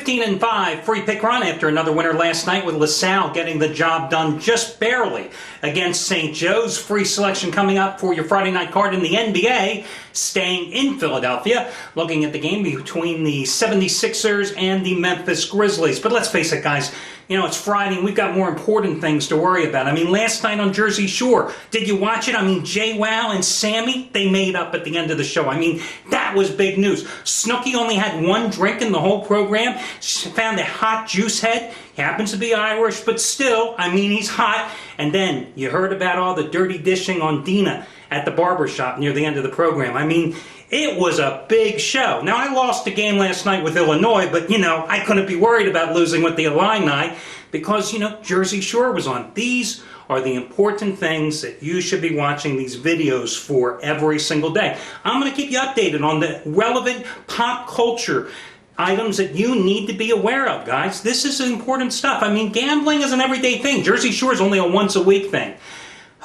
15-5 free pick run after another winner last night with LaSalle getting the job done just barely against St. Joe's. Free selection coming up for your Friday night card in the NBA, staying in Philadelphia, looking at the game between the 76ers and the Memphis Grizzlies. But let's face it, guys, you know, it's Friday and we've got more important things to worry about. I mean, last night on Jersey Shore, did you watch it? I mean, Wow and Sammy, they made up at the end of the show. I mean, that was big news. Snooki only had one drink in the whole program. She found a hot juice head. He happens to be Irish, but still, I mean, he's hot. And then you heard about all the dirty dishing on Dina at the barbershop near the end of the program. I mean, it was a big show. Now, I lost the game last night with Illinois, but, you know, I couldn't be worried about losing with the Illini because, you know, Jersey Shore was on. These are the important things that you should be watching these videos for every single day. I'm going to keep you updated on the relevant pop culture items that you need to be aware of, guys. This is important stuff. I mean, gambling is an everyday thing. Jersey Shore is only a once-a-week thing.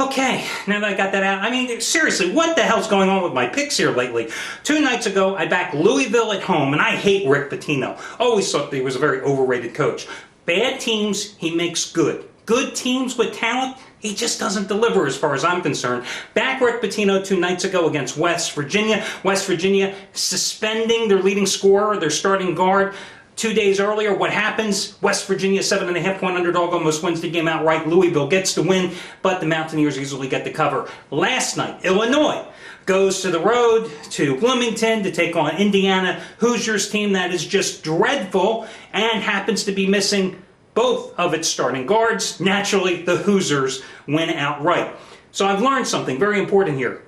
Okay, now that I got that out, I mean, seriously, what the hell's going on with my picks here lately? 2 nights ago, I backed Louisville at home, and I hate Rick Pitino. Always thought that he was a very overrated coach. Bad teams, he makes good. Good teams with talent, he just doesn't deliver as far as I'm concerned. Back Rick Pitino 2 nights ago against West Virginia. West Virginia suspending their leading scorer, their starting guard. 2 days earlier, what happens? West Virginia, 7.5-point underdog, almost wins the game outright. Louisville gets the win, but the Mountaineers easily get the cover. Last night, Illinois goes to the road to Bloomington to take on Indiana Hoosiers team that is just dreadful and happens to be missing both of its starting guards. Naturally, the Hoosiers win outright. So I've learned something very important here.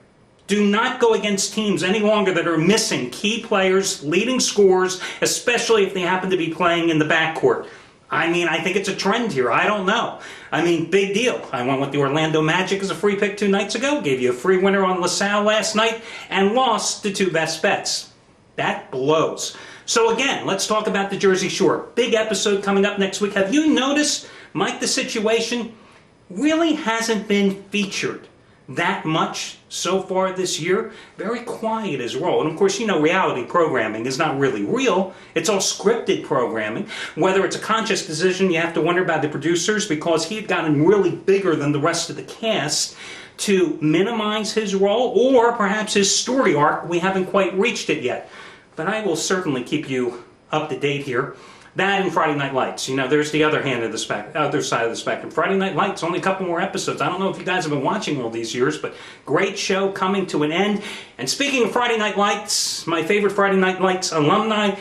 Do not go against teams any longer that are missing key players, leading scorers, especially if they happen to be playing in the backcourt. I mean, I think it's a trend here. I don't know. I mean, big deal. I went with the Orlando Magic as a free pick 2 nights ago, gave you a free winner on LaSalle last night, and lost the 2 best bets. That blows. So again, let's talk about the Jersey Shore. Big episode coming up next week. Have you noticed, Mike, the situation really hasn't been featured that much so far this year? Very quiet his role. And of course, you know, reality programming is not really real. It's all scripted programming. Whether it's a conscious decision, you have to wonder about the producers because he had gotten really bigger than the rest of the cast to minimize his role or perhaps his story arc. We haven't quite reached it yet. But I will certainly keep you up to date here. That and Friday Night Lights. You know, there's the other hand of the other side of the spectrum. Friday Night Lights, only a couple more episodes. I don't know if you guys have been watching all these years, but great show coming to an end. And speaking of Friday Night Lights, my favorite Friday Night Lights alumni,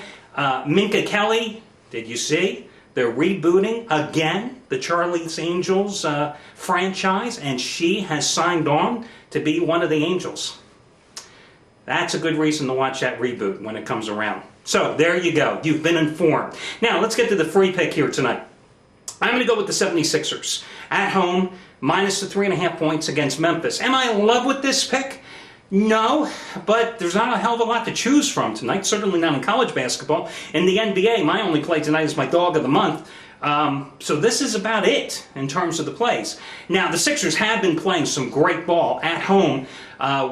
Minka Kelly, did you see? They're rebooting again the Charlie's Angels franchise, and she has signed on to be one of the Angels. That's a good reason to watch that reboot when it comes around. So, there you go. You've been informed. Now, let's get to the free pick here tonight. I'm going to go with the 76ers. At home, minus the 3.5 points against Memphis. Am I in love with this pick? No, but there's not a hell of a lot to choose from tonight. Certainly not in college basketball. In the NBA, my only play tonight is my dog of the month. So this is about it in terms of the plays. Now, the Sixers have been playing some great ball at home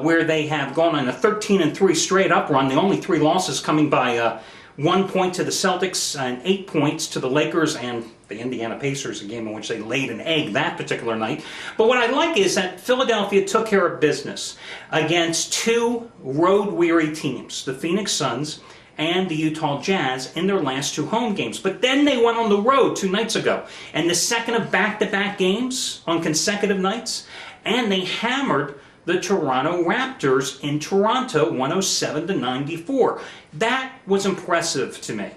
where they have gone on a 13-3 straight up run. The only 3 losses coming by 1 point to the Celtics and 8 points to the Lakers and the Indiana Pacers, a game in which they laid an egg that particular night. But what I like is that Philadelphia took care of business against 2 road-weary teams, the Phoenix Suns and the Utah Jazz, in their last 2 home games. But then they went on the road 2 nights ago. And the second of back-to-back games on consecutive nights, and they hammered the Toronto Raptors in Toronto 107-94. That was impressive to me.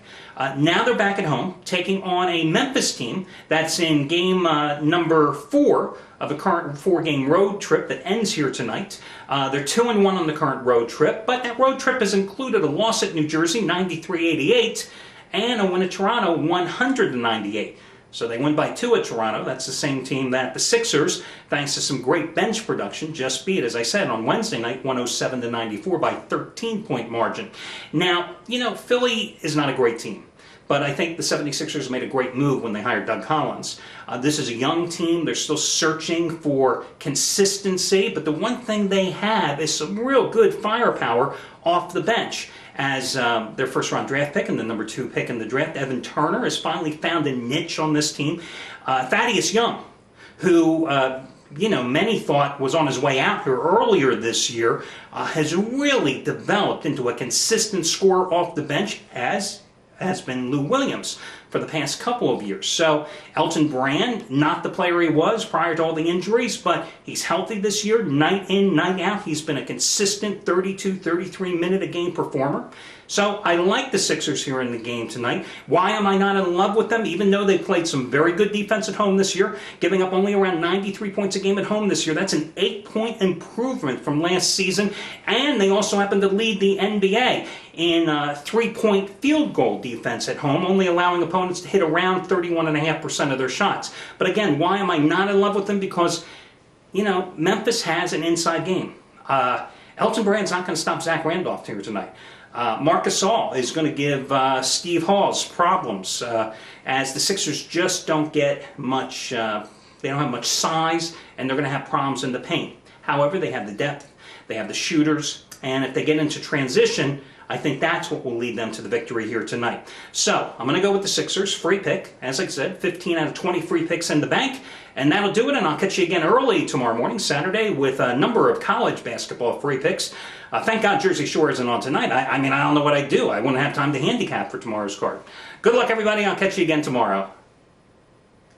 Now they're back at home, taking on a Memphis team that's in game number 4 of a current 4-game road trip that ends here tonight. They're 2-1 on the current road trip, but that road trip has included a loss at New Jersey, 93-88, and a win at Toronto, 100-98. So they win by 2 at Toronto. That's the same team that the Sixers, thanks to some great bench production, just beat, as I said, on Wednesday night, 107-94 by 13-point margin. Now, you know, Philly is not a great team. But I think the 76ers made a great move when they hired Doug Collins. This is a young team. They're still searching for consistency. But the one thing they have is some real good firepower off the bench. as their first-round draft pick and the number 2 pick in the draft. Evan Turner has finally found a niche on this team. Thaddeus Young, who many thought was on his way out here earlier this year, has really developed into a consistent scorer off the bench, as has been Lou Williams for the past couple of years. So Elton Brand, not the player he was prior to all the injuries, but he's healthy this year, night in, night out. He's been a consistent 32, 33 minute a game performer. So I like the Sixers here in the game tonight. Why am I not in love with them? Even though they played some very good defense at home this year, giving up only around 93 points a game at home this year. That's an 8-point improvement from last season. And they also happen to lead the NBA in 3-point field goal defense at home, only allowing opponents to hit around 31.5% of their shots. But again, why am I not in love with them? Because, Memphis has an inside game. Elton Brand's not going to stop Zach Randolph here tonight. Marc Gasol is going to give Steve Hawes problems as the Sixers just don't get much, they don't have much size, and they're going to have problems in the paint. However, they have the depth, they have the shooters, and if they get into transition, I think that's what will lead them to the victory here tonight. So, I'm going to go with the Sixers, free pick. As I said, 15 out of 20 free picks in the bank. And that'll do it, and I'll catch you again early tomorrow morning, Saturday, with a number of college basketball free picks. Thank God Jersey Shore isn't on tonight. I mean, I don't know what I'd do. I wouldn't have time to handicap for tomorrow's card. Good luck, everybody. I'll catch you again tomorrow.